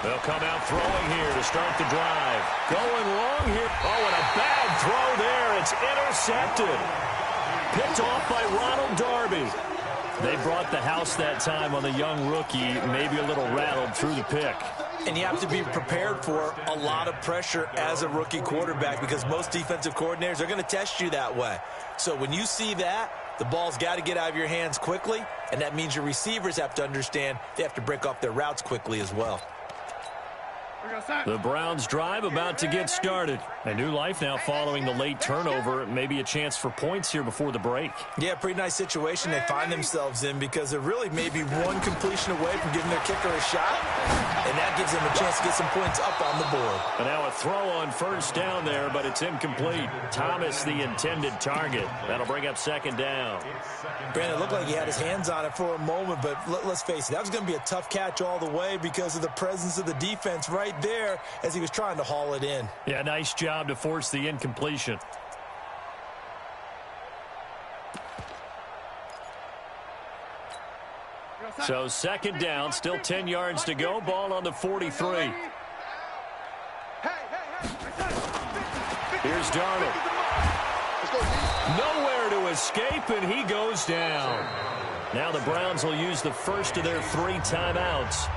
They'll come out throwing here to start the drive. Going long here. Oh, and a bad throw there. It's intercepted. Picked off by Ronald Darby. They brought the house that time on the young rookie, maybe a little rattled through the pick. And you have to be prepared for a lot of pressure as a rookie quarterback because most defensive coordinators are going to test you that way. So when you see that, the ball's got to get out of your hands quickly, and that means your receivers have to understand they have to break off their routes quickly as well. The Browns drive about to get started. A new life now following the late turnover. Maybe a chance for points here before the break. Yeah, pretty nice situation they find themselves in because they're really maybe one completion away from giving their kicker a shot, and that gives them a chance to get some points up on the board. And now a throw on first down there, but it's incomplete. Thomas, the intended target. That'll bring up second down. Brandon, it looked like he had his hands on it for a moment, but let's face it, that was going to be a tough catch all the way because of the presence of the defense right there as he was trying to haul it in. Yeah, nice job to force the incompletion. So second down, still 10 yards to go. Ball on the 43. Here's Darnold. Nowhere to escape, and he goes down. Now the Browns will use the first of their 3 timeouts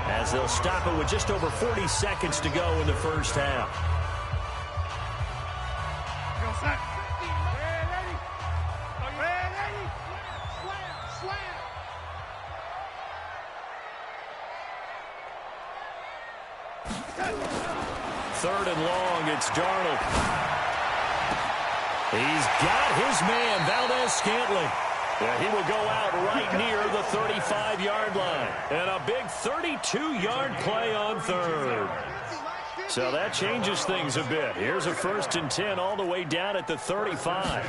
as they'll stop it with just over 40 seconds to go in the first half. Third and long, it's Darnold. He's got his man, Valdez-Scantling. Yeah, he will go out right near the 35-yard line. And a big 32-yard play on third. So that changes things a bit. Here's a 1st and 10 all the way down at the 35.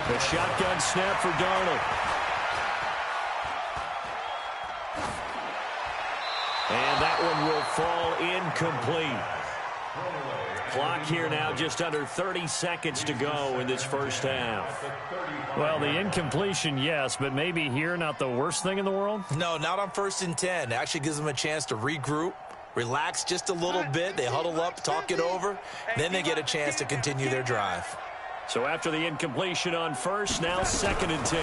The shotgun snap for Darnold. And that one will fall incomplete. Clock here now just under 30 seconds to go in this first half. Well, the incompletion, yes, but maybe here not the worst thing in the world? No, not on 1st and 10. It actually gives them a chance to regroup, relax just a little bit. They huddle up, talk it over, then they get a chance to continue their drive. So after the incompletion on first, now 2nd and 10.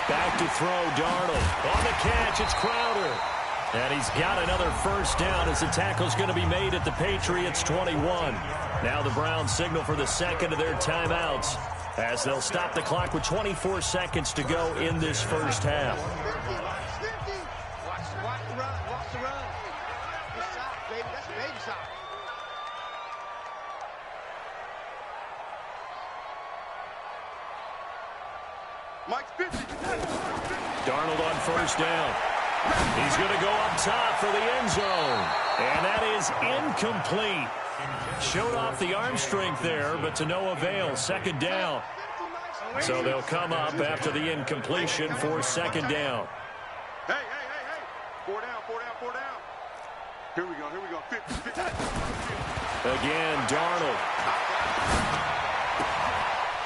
Back to throw, Darnold. On the catch, it's Crowder. And he's got another first down as the tackle's going to be made at the Patriots' 21. Now the Browns signal for the second of their timeouts as they'll stop the clock with 24 seconds to go in this first half. Darnold on first down. He's going to go up top for the end zone. And that is incomplete. Showed off the arm strength there, but to no avail. 2nd down. So they'll come up after the incompletion for 2nd down. Hey. 4 down. Here we go. 50. Again, Darnold.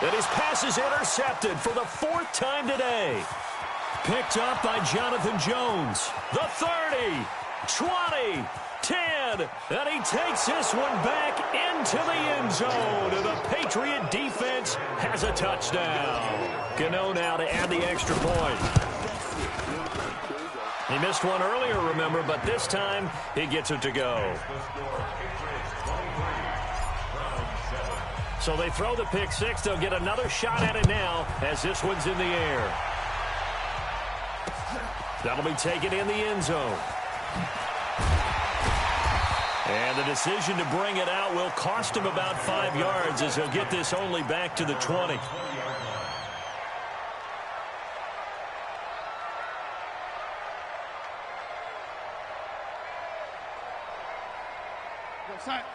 And his pass is intercepted for the 4th time today. Picked up by Jonathan Jones. The 30, 20, 10. And he takes this one back into the end zone. And the Patriot defense has a touchdown. Gano now to add the extra point. He missed one earlier, remember, but this time he gets it to go. So they throw the pick six. They'll get another shot at it now as this one's in the air. That'll be taken in the end zone. And the decision to bring it out will cost him about 5 yards as he'll get this only back to the 20.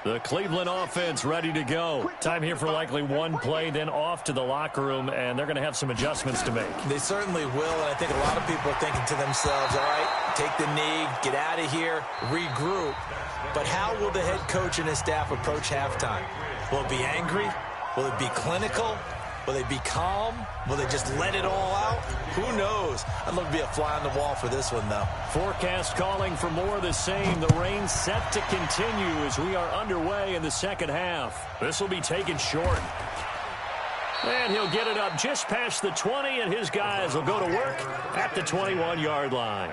The Cleveland offense ready to go. Time here for likely one play, then off to the locker room, and they're going to have some adjustments to make. They certainly will, and I think a lot of people are thinking to themselves, all right, take the knee, get out of here, regroup. But how will the head coach and his staff approach halftime? Will it be angry? Will it be clinical? Will they be calm? Will they just let it all out? Who knows? I'd love to be a fly on the wall for this one, though. Forecast calling for more of the same. The rain set to continue as we are underway in the second half. This will be taken short. And he'll get it up just past the 20, and his guys will go to work at the 21-yard line.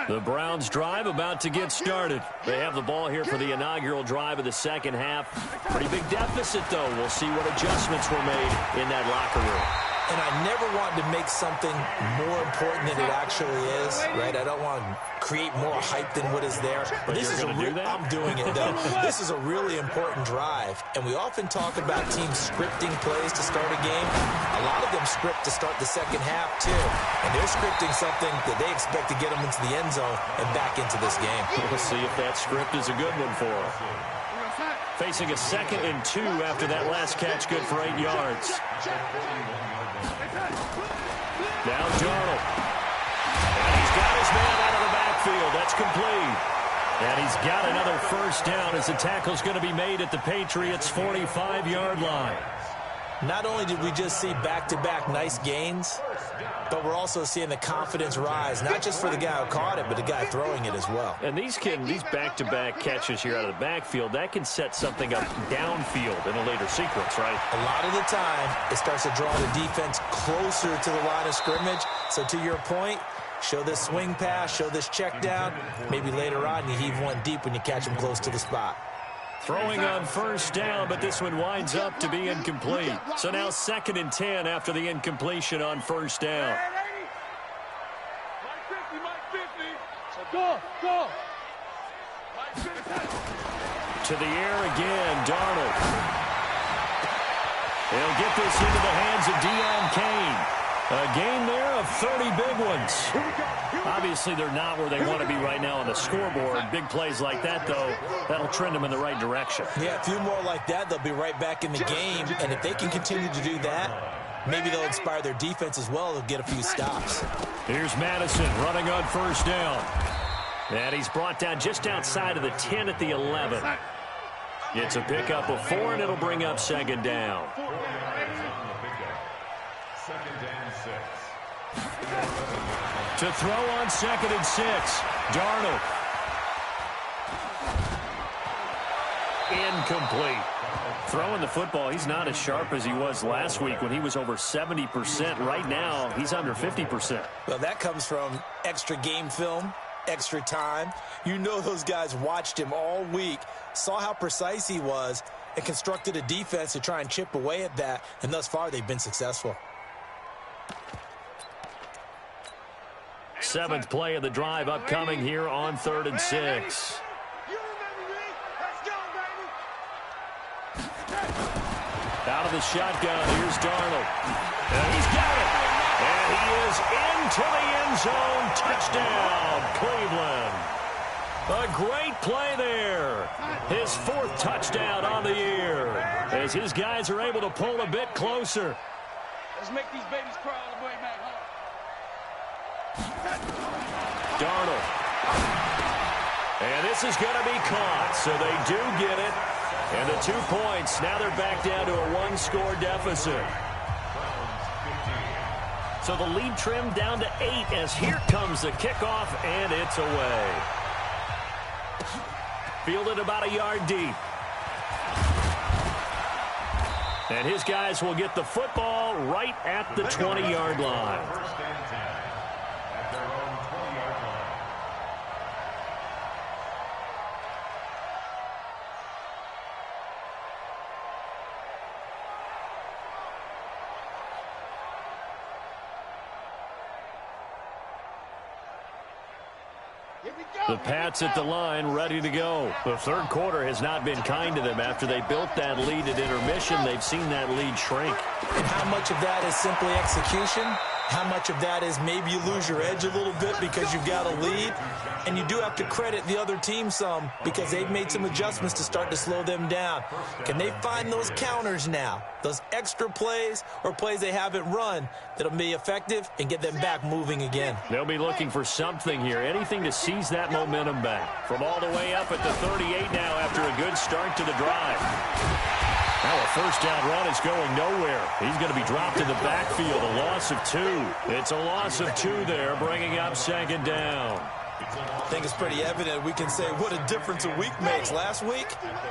The Browns drive about to get started. They have the ball here for the inaugural drive of the second half. Pretty big deficit, though. We'll see what adjustments were made in that locker room. And I never wanted to make something more important than it actually is, right? I don't want to create more hype than what is there. But this is I'm doing it, though. This is a really important drive. And we often talk about teams scripting plays to start a game. A lot of them script to start the second half, too. And they're scripting something that they expect to get them into the end zone and back into this game. We'll see if that script is a good one for them. Facing a 2nd and 2 after that last catch, good for 8 yards. Now Darnold. And he's got his man out of the backfield. That's complete. And he's got another first down as the tackle's going to be made at the Patriots' 45-yard line. Not only did we just see back-to-back nice gains, but we're also seeing the confidence rise, not just for the guy who caught it, but the guy throwing it as well. And these back-to-back catches here out of the backfield, that can set something up downfield in a later sequence, right? A lot of the time, it starts to draw the defense closer to the line of scrimmage. So to your point, show this swing pass, show this check down. Maybe later on you heave one deep when you catch them close to the spot. Throwing on first down, but this one winds up to be incomplete. So now 2nd and 10 after the incompletion on first down. Go. To the air again, Darnold. He'll get this into the hands of Deion Kane. A game there of 30 big ones. Obviously, they're not where they want to be right now on the scoreboard. Big plays like that, though, that'll trend them in the right direction. Yeah, a few more like that, they'll be right back in the game. And if they can continue to do that, maybe they'll inspire their defense as well. They'll get a few stops. Here's Madison running on first down. And he's brought down just outside of the 10 at the 11. It's a pickup of 4, and it'll bring up 2nd down. To throw on 2nd and 6. Darnold. Incomplete. Throwing the football, he's not as sharp as he was last week when he was over 70%. Right now, he's under 50%. Well, that comes from extra game film, extra time. You know those guys watched him all week, saw how precise he was, and constructed a defense to try and chip away at that. And thus far, they've been successful. 7th play of the drive upcoming here on 3rd and 6. Out of the shotgun, here's Darnold. And he's got it. And he is into the end zone. Touchdown, Cleveland. A great play there. His 4th touchdown on the year as his guys are able to pull a bit closer. Let's make these babies cry all the way back home. Darnold. And this is going to be caught, so they do get it. And the 2 points, now they're back down to a 1-score deficit. So the lead trimmed down to 8 as here comes the kickoff, and it's away. Fielded about a yard deep. And his guys will get the football right at the 20-yard line. The Pats at the line, ready to go. The 3rd quarter has not been kind to them. After they built that lead at intermission, they've seen that lead shrink. And how much of that is simply execution? How much of that is maybe you lose your edge a little bit because you've got a lead? And you do have to credit the other team some because they've made some adjustments to start to slow them down. Can they find those counters now, those extra plays or plays they haven't run that'll be effective and get them back moving again? They'll be looking for something here, anything to seize that momentum back. From all the way up at the 38 now after a good start to the drive. Now a first down run is going nowhere. He's going to be dropped in the backfield, a loss of 2. It's a loss of 2 there, bringing up second down. I think it's pretty evident we can say what a difference a week makes. Last week,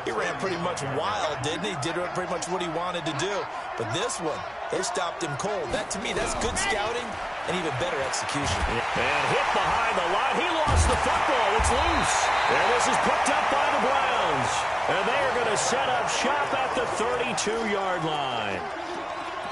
he ran pretty much wild, didn't he? Did pretty much what he wanted to do. But this one, they stopped him cold. That, to me, that's good scouting and even better execution. And hit behind the line. He lost the football. It's loose. And this is picked up by the Browns. And they are going to set up shop at the 32-yard line.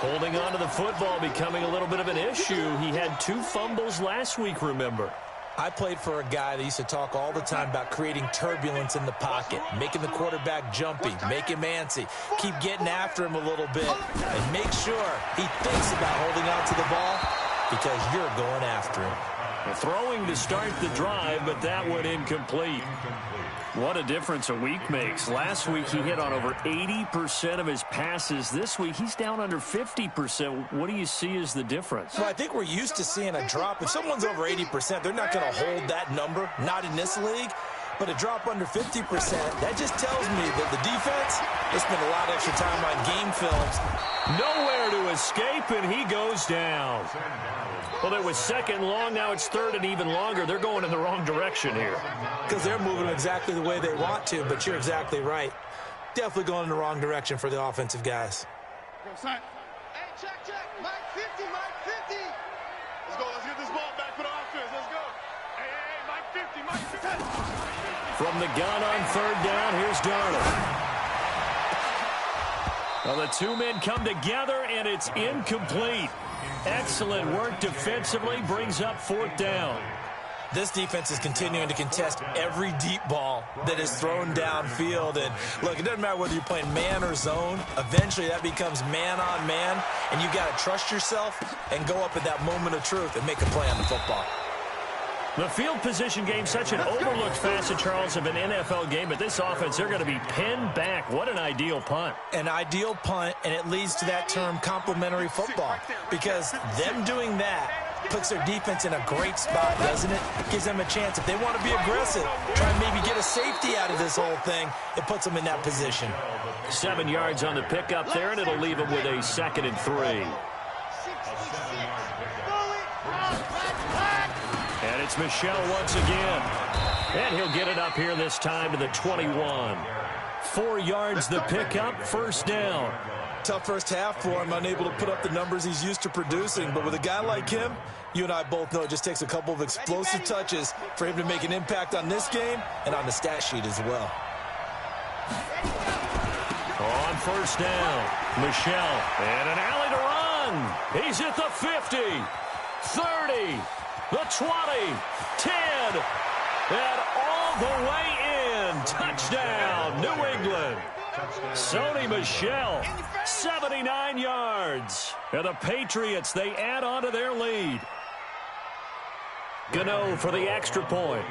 Holding on to the football becoming a little bit of an issue. He had 2 fumbles last week, remember. I played for a guy that used to talk all the time about creating turbulence in the pocket, making the quarterback jumpy, make him antsy, keep getting after him a little bit, and make sure he thinks about holding on to the ball because you're going after him. Throwing to start the drive, but that went incomplete. What a difference a week makes. Last week he hit on over 80% of his passes. This week he's down under 50%. What do you see as the difference? Well, I think we're used to seeing a drop. If someone's over 80%, they're not going to hold that number, not in this league. But a drop under 50%, that just tells me that the defense, they spend a lot of extra time on game films. Nowhere to escape, and he goes down. Well, it was second long. Now it's third and even longer. They're going in the wrong direction here. Because they're moving exactly the way they want to, but you're exactly right. Definitely going in the wrong direction for the offensive guys. Go, son. Hey, check. Mike 50, Mike 50. Let's go. Let's get this ball back for the offense. Let's go. Hey, Mike 50, Mike 50. From the gun on third down, here's Darnold. Well, the 2 men come together, and it's incomplete. Excellent work defensively, brings up fourth down. This defense is continuing to contest every deep ball that is thrown downfield. And, look, it doesn't matter whether you're playing man or zone. Eventually, that becomes man on man, and you've got to trust yourself and go up at that moment of truth and make a play on the football. The field position game, such an overlooked facet, Charles, of an NFL game. But this offense, they're going to be pinned back. What an ideal punt. An ideal punt, and it leads to that term complementary football. Because them doing that puts their defense in a great spot, doesn't it? Gives them a chance. If they want to be aggressive, try and maybe get a safety out of this whole thing, it puts them in that position. 7 yards on the pickup there, and it'll leave them with a 2nd and 3. And it's Michel once again. And he'll get it up here this time to the 21. 4 yards the pickup, first down. Tough first half for him, unable to put up the numbers he's used to producing. But with a guy like him, you and I both know it just takes a couple of explosive touches for him to make an impact on this game and on the stat sheet as well. On first down, Michel. And an alley to run. He's at the 50, 30. The 20, 10, and all the way in. Touchdown, New England. Sony Michel, 79 yards. And the Patriots, they add on to their lead. Gano for the extra point.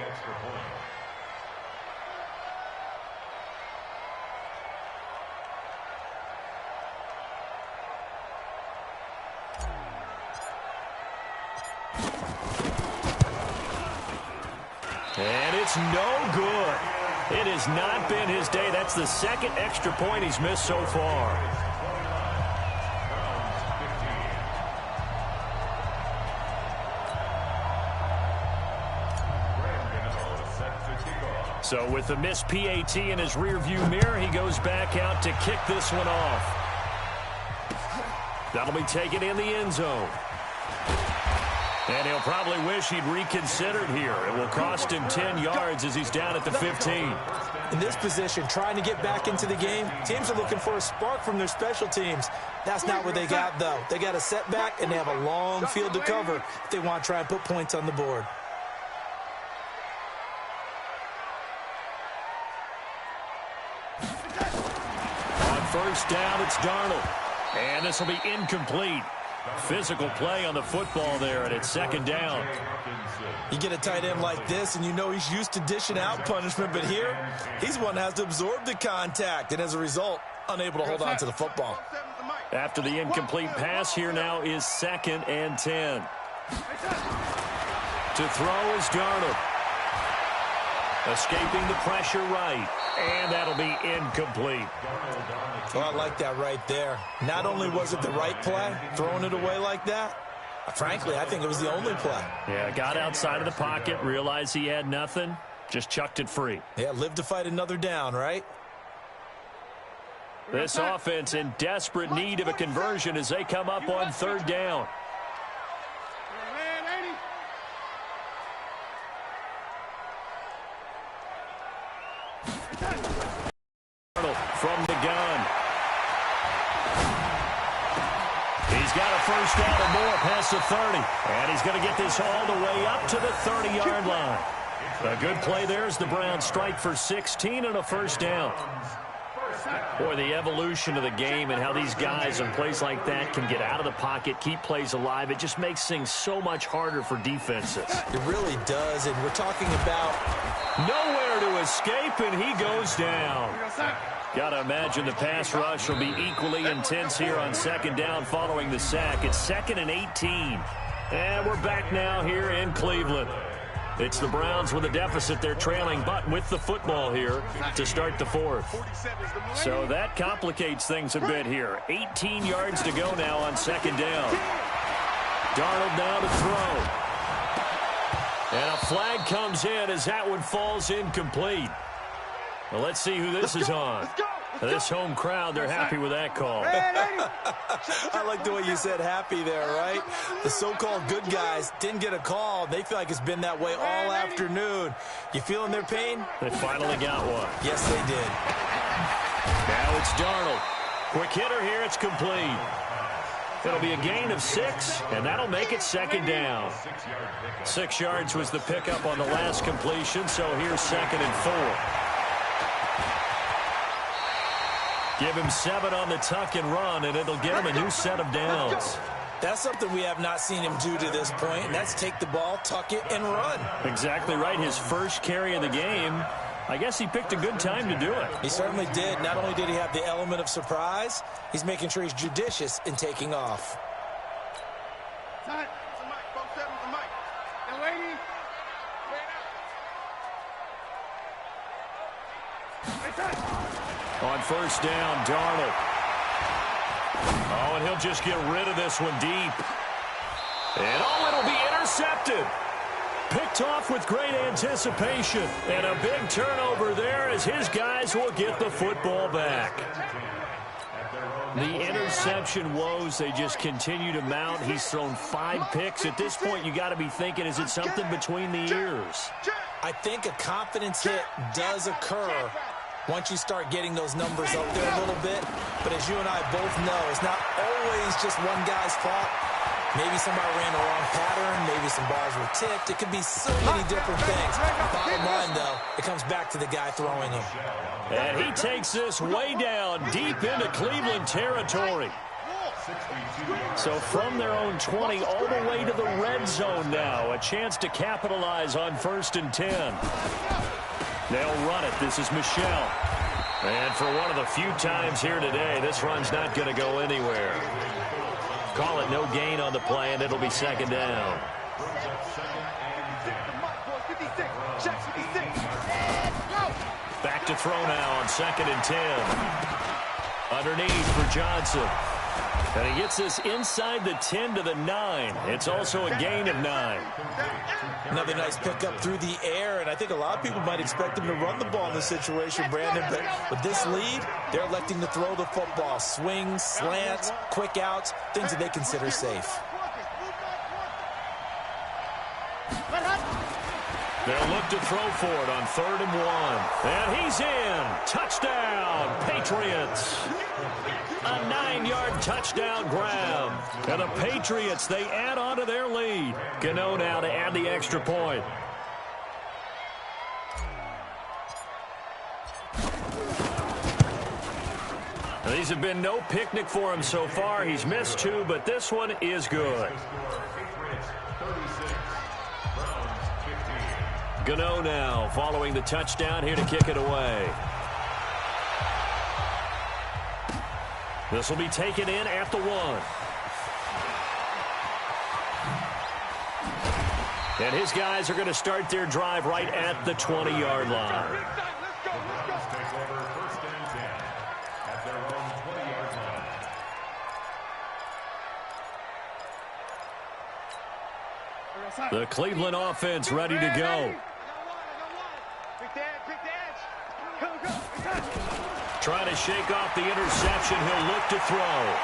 And it's no good. It has not been his day. That's the 2nd extra point he's missed so far. So with the missed PAT in his rearview mirror, he goes back out to kick this one off. That'll be taken in the end zone. And he'll probably wish he'd reconsidered here. It will cost him 10 yards as he's down at the 15. In this position, trying to get back into the game, teams are looking for a spark from their special teams. That's not what they got, though. They got a setback, and they have a long field to cover if they want to try and put points on the board. On first down, it's Darnold. And this will be incomplete. Physical play on the football there, and it's second down. You get a tight end like this, and you know he's used to dishing out punishment, but here, he's the one that has to absorb the contact, and as a result, unable to hold on to the football. After the incomplete pass, here now is 2nd and 10. To throw is Darnold. Escaping the pressure right, and that'll be incomplete. Well, I like that right there. Not only was it the right play, throwing it away like that, frankly, I think it was the only play. Yeah, got outside of the pocket, realized he had nothing, just chucked it free. Yeah, live to fight another down, right? This offense in desperate need of a conversion as they come up on 3rd down. From the gun. He's got a first down or more past the 30. And he's going to get this all the way up to the 30-yard line. A good play there as the Browns strike for 16 and a first down. Boy, the evolution of the game and how these guys in plays like that can get out of the pocket, keep plays alive, it just makes things so much harder for defenses. It really does, and we're talking about nowhere to escape, and he goes down. Got to imagine the pass rush will be equally intense here on 2nd down following the sack. It's 2nd and 18. And we're back now here in Cleveland. It's the Browns with a deficit. They're trailing, but with the football here to start the 4th. So that complicates things a bit here. 18 yards to go now on 2nd down. Darnold now to throw. And a flag comes in as that one falls incomplete. Well, let's see who this is on. This home crowd, they're happy with that call. I like the way you said happy there, right? The so-called good guys didn't get a call. They feel like it's been that way all afternoon. You feeling their pain? They finally got one. Yes, they did. Now it's Darnold. Quick hitter here. It's complete. It'll be a gain of 6, and that'll make it 2nd down. 6 yards was the pickup on the last completion, so here's 2nd and 4. Give him 7 on the tuck and run, and it'll get him a new set of downs. That's something we have not seen him do to this point, and that's take the ball, tuck it, and run. Exactly right. His first carry of the game, I guess he picked a good time to do it. He certainly did. Not only did he have the element of surprise, he's making sure he's judicious in taking off. On 1st down, Darnold. Oh, and he'll just get rid of this one deep. And oh, it'll be intercepted. Picked off with great anticipation. And a big turnover there as his guys will get the football back. The interception woes, they just continue to mount. He's thrown 5 picks. At this point, you got to be thinking, is it something between the ears? I think a confidence hit does occur once you start getting those numbers up there a little bit. But as you and I both know, it's not always just one guy's fault. Maybe somebody ran the wrong pattern. Maybe some balls were tipped. It could be so many different things. Bottom line, though, it comes back to the guy throwing them. And he takes this way down, deep into Cleveland territory. So from their own 20 all the way to the red zone now. A chance to capitalize on 1st and 10. They'll run it. This is Michelle. And for one of the few times here today, this run's not going to go anywhere. Call it no gain on the play, and it'll be 2nd down. Back to throw now on 2nd and 10. Underneath for Johnson. And he gets this inside the 10 to the 9. It's also a gain of 9. Another nice pickup through the air, and I think a lot of people might expect him to run the ball in this situation, Brandon, but with this lead, they're electing to throw the football. Swings, slants, quick outs, things that they consider safe. They'll look to throw for it on 3rd and 1. And he's in. Touchdown, Patriots. A 9-yard touchdown grab. And the Patriots, they add on to their lead. Gano now to add the extra point. These have been no picnic for him so far. He's missed 2, but this one is good. Gano now following the touchdown here to kick it away. This will be taken in at the 1. And his guys are going to start their drive right at the 20-yard line. The Cleveland offense ready to go. Trying to shake off the interception. He'll look to throw.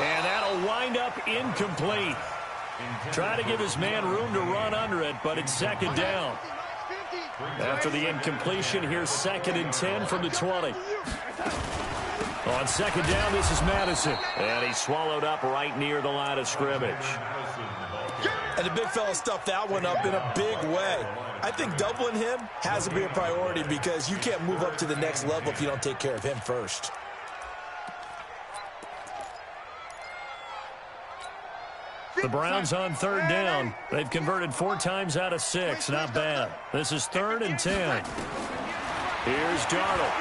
And that'll wind up incomplete. Try to give his man room to run under it, but it's second down. After the incompletion, here's 2nd and 10 from the 20. On second down, this is Madison. And he's swallowed up right near the line of scrimmage. And the big fella stuffed that one up in a big way. I think doubling him has to be a priority because you can't move up to the next level if you don't take care of him first. The Browns on 3rd down. They've converted 4 times out of 6. Not bad. This is 3rd and 10. Here's Darnold.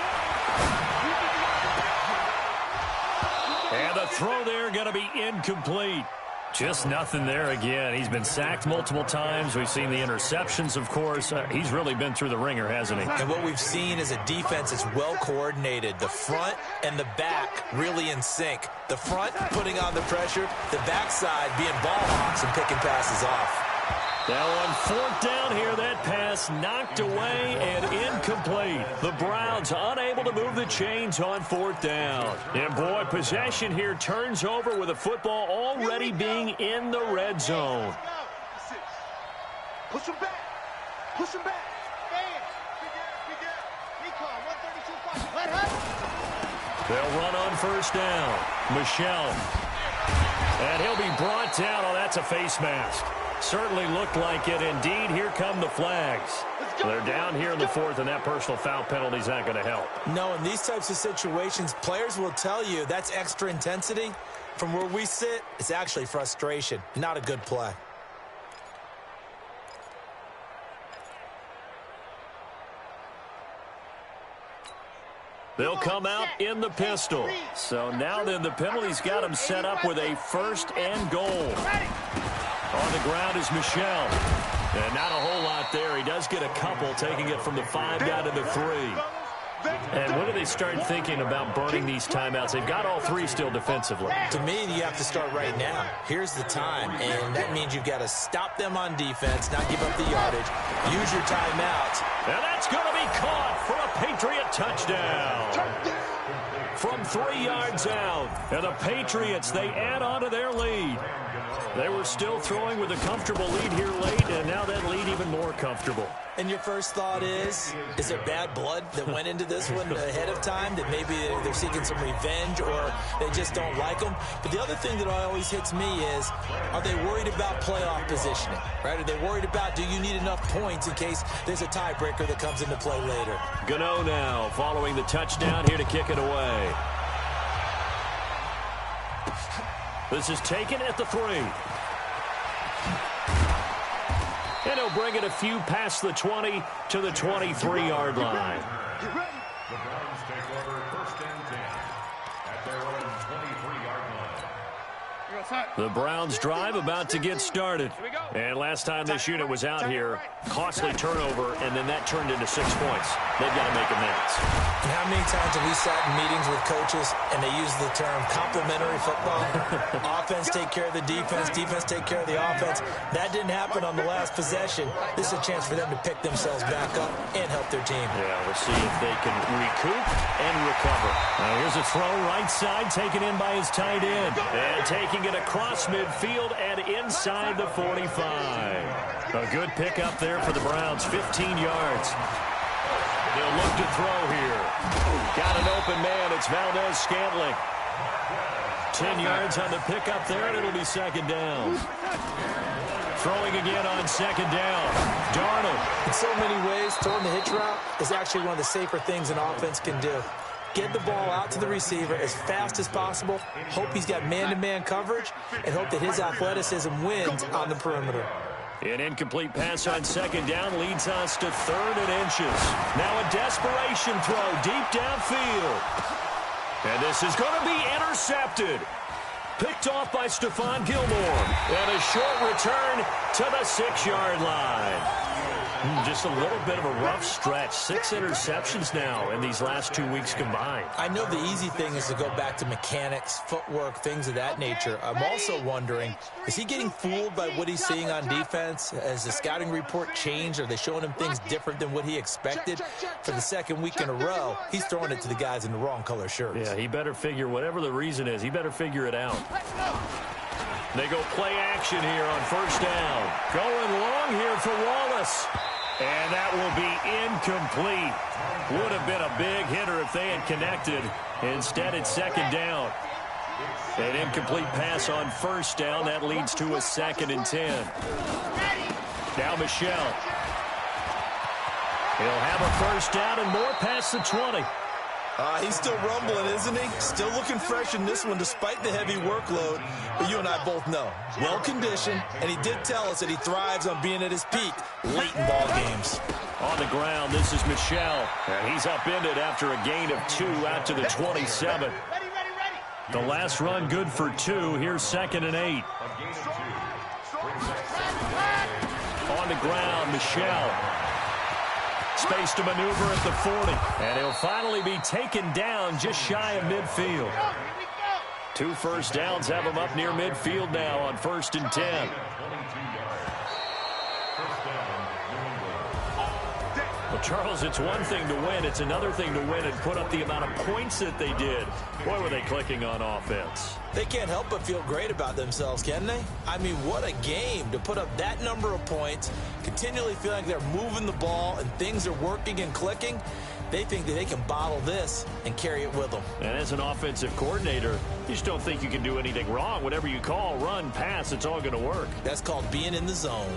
And the throw there going to be incomplete. Just nothing there again. He's been sacked multiple times. We've seen the interceptions, of course. He's really been through the ringer, hasn't he? And what we've seen is a defense that's well coordinated. The front and the back really in sync. The front putting on the pressure, the backside being ball hawks and picking passes off. Now on 4th down here, that pass knocked away and incomplete. The Browns unable to move the chains on 4th down. And boy, possession here turns over with the football already being in the red zone. Push him back. Push him back. They'll run on 1st down. Michelle. And he'll be brought down. Oh, that's a face mask. Certainly looked like it. Indeed, here come the flags. They're down here in the 4th, and that personal foul penalty is not going to help. No, in these types of situations, players will tell you that's extra intensity. From where we sit, it's actually frustration. Not a good play. They'll come out in the pistol. So now then the penalty's got him set up with a 1st and goal. On the ground is Michelle. And not a whole lot there. He does get a couple, taking it from the 5 down to the 3. And when do they start thinking about burning these timeouts? They've got all 3 still defensively. To me, you have to start right now. Here's the time, and that means you've got to stop them on defense, not give up the yardage, use your timeouts. And that's going to be caught for a Patriot touchdown. From 3 yards out. And the Patriots, they add on to their lead. They were still throwing with a comfortable lead here late, and now that lead even more comfortable. And your first thought is there bad blood that went into this one ahead of time, that maybe they're seeking some revenge or they just don't like them? But the other thing that always hits me is, are they worried about playoff positioning, right? Are they worried about, do you need enough points in case there's a tiebreaker that comes into play later? Gano now following the touchdown here to kick it away. This is taken at the 3. And he'll bring it a few past the 20 to the 23-yard line. Get ready. The Browns take over 1st and 10 at their own 23-yard line. The Browns drive about to get started. And last time this unit was out here, costly turnover, and then that turned into 6 points. They've got to make amends. And how many times have we sat in meetings with coaches and they use the term complementary football? Offense take care of the defense, defense take care of the offense. That didn't happen on the last possession. This is a chance for them to pick themselves back up and help their team. Yeah, we'll see if they can recoup and recover. Now here's a throw right side, taken in by his tight end. And taking it across midfield and inside the 45. A good pickup there for the Browns, 15 yards. They'll look to throw here. Got an open man. It's Valdez-Scantling. 10 yards on the pickup there, and it'll be 2nd down. Throwing again on 2nd down. Darnold. In so many ways, throwing the hitch route is actually one of the safer things an offense can do. get the ball out to the receiver as fast as possible, hope he's got man-to-man coverage, and hope that his athleticism wins on the perimeter. An incomplete pass on second down leads us to 3rd and inches. Now a desperation throw deep downfield. And this is going to be intercepted. Picked off by Stephon Gilmore. And a short return to the 6-yard line. Just a little bit of a rough stretch. 6 interceptions now in these last 2 weeks combined. I know the easy thing is to go back to mechanics, footwork, things of that nature. I'm also wondering, is he getting fooled by what he's seeing on defense? Has the scouting report changed? Are they showing him things different than what he expected? For the 2nd week in a row, he's throwing it to the guys in the wrong color shirts. Yeah, he better figure, whatever the reason is, he better figure it out. They go play action here on 1st down. Going long here for Wallace. And that will be incomplete. Would have been a big hitter if they had connected. Instead, it's 2nd down. An incomplete pass on 1st down. That leads to a 2nd and 10. Now Michelle. He'll have a 1st down and more past the 20. He's still rumbling, isn't he? Still looking fresh in this one despite the heavy workload. But you and I both know, well-conditioned, and he did tell us that he thrives on being at his peak late in ball games. On the ground, this is Michelle. And he's upended after a gain of 2 out to the 27. The last run good for 2. Here's 2nd and 8. On the ground, Michelle. Space to maneuver at the 40. And he'll finally be taken down just shy of midfield. 2 first downs have him up near midfield now on 1st and 10. Well, Charles, it's one thing to win. It's another thing to win and put up the amount of points that they did. Boy, were they clicking on offense. They can't help but feel great about themselves, can they? I mean, what a game to put up that number of points, continually feel like they're moving the ball and things are working and clicking. They think that they can bottle this and carry it with them. And as an offensive coordinator, you just don't think you can do anything wrong. Whatever you call, run, pass, it's all going to work. That's called being in the zone.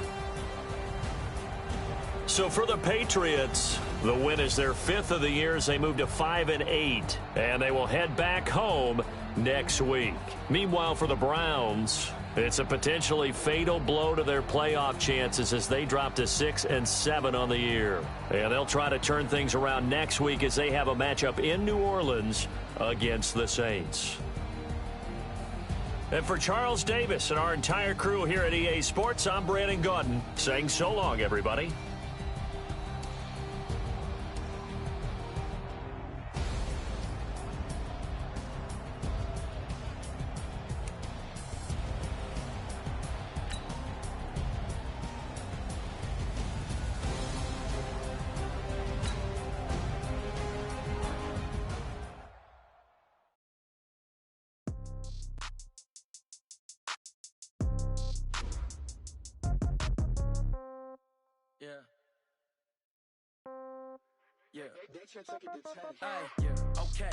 So for the Patriots, the win is their 5th of the year as they move to 5-8, and they will head back home next week. Meanwhile, for the Browns, it's a potentially fatal blow to their playoff chances as they drop to 6-7 on the year. And they'll try to turn things around next week as they have a matchup in New Orleans against the Saints. And for Charles Davis and our entire crew here at EA Sports, I'm Brandon Gaudin saying so long, everybody. Yeah. Hey, yeah, okay.